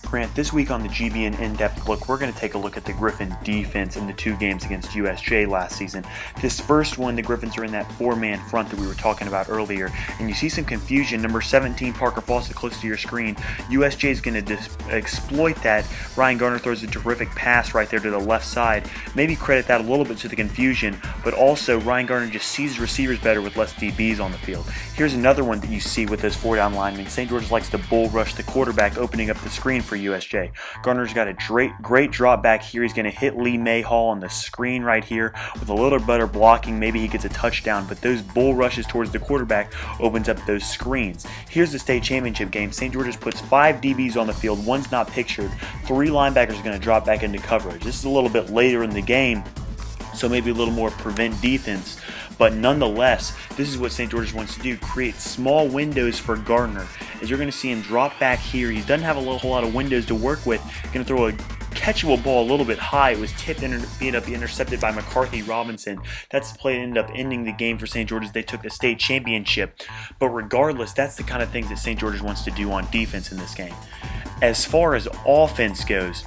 Grant, this week on the GBN In-Depth Look, we're going to take a look at the Griffin defense in the two games against USJ last season. This first one, the Griffins are in that four-man front that we were talking about earlier, and you see some confusion. Number 17, Parker Fawcett, close to your screen. USJ is going to exploit that. Ryan Garner throws a terrific pass right there to the left side. Maybe credit that a little bit to the confusion, but also Ryan Garner just sees receivers better with less DBs on the field. Here's another one that you see with those four-down linemen. St. George's likes to bull rush the quarterback, opening up the screen for USJ. Garner's got a great drop back here. He's going to hit Lee Mayhall on the screen right here with a little better blocking. Maybe he gets a touchdown, but those bull rushes towards the quarterback opens up those screens. Here's the state championship game. St. George's puts 5 DBs on the field. One's not pictured. 3 linebackers are going to drop back into coverage. This is a little bit later in the game, so maybe a little more prevent defense. But nonetheless, this is what St. George's wants to do, create small windows for Gardner. As you're going to see him drop back here, he doesn't have a whole lot of windows to work with. Going to throw a catchable ball a little bit high. It was tipped and ended up intercepted by McCarthy Robinson. That's the play that ended up ending the game for St. George's. They took the state championship. But regardless, that's the kind of things that St. George's wants to do on defense in this game. As far as offense goes,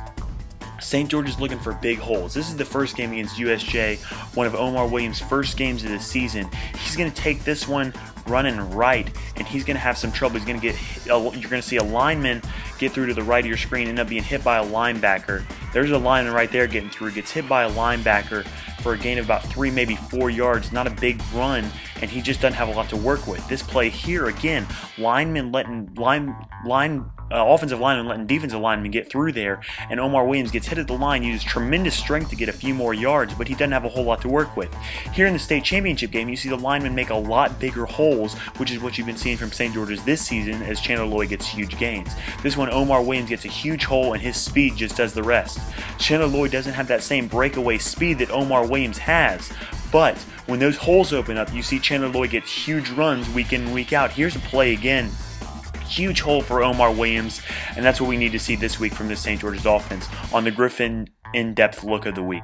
St. George is looking for big holes. This is the first game against USJ, one of Omar Williams' first games of the season. He's going to take this one running right, and he's going to have some trouble. He's going to get, you're going to see a lineman get through to the right of your screen, end up being hit by a linebacker. There's a lineman right there getting through, gets hit by a linebacker for a gain of about 3, maybe 4 yards. Not a big run, and he just doesn't have a lot to work with. This play here, again, offensive lineman letting defensive lineman get through there, and Omar Williams gets hit at the line, uses tremendous strength to get a few more yards, but he doesn't have a whole lot to work with. Here in the state championship game, you see the linemen make a lot bigger holes, which is what you've been seeing from St. George's this season as Chandler Lloyd gets huge gains. This one, Omar Williams gets a huge hole, and his speed just does the rest. Chandler Lloyd doesn't have that same breakaway speed that Omar Williams has, but when those holes open up, you see Chandler Lloyd get huge runs week in and week out. Here's a play again. Huge hole for Omar Williams, and that's what we need to see this week from this St. George's offense on the Griffin In-Depth Look of the Week.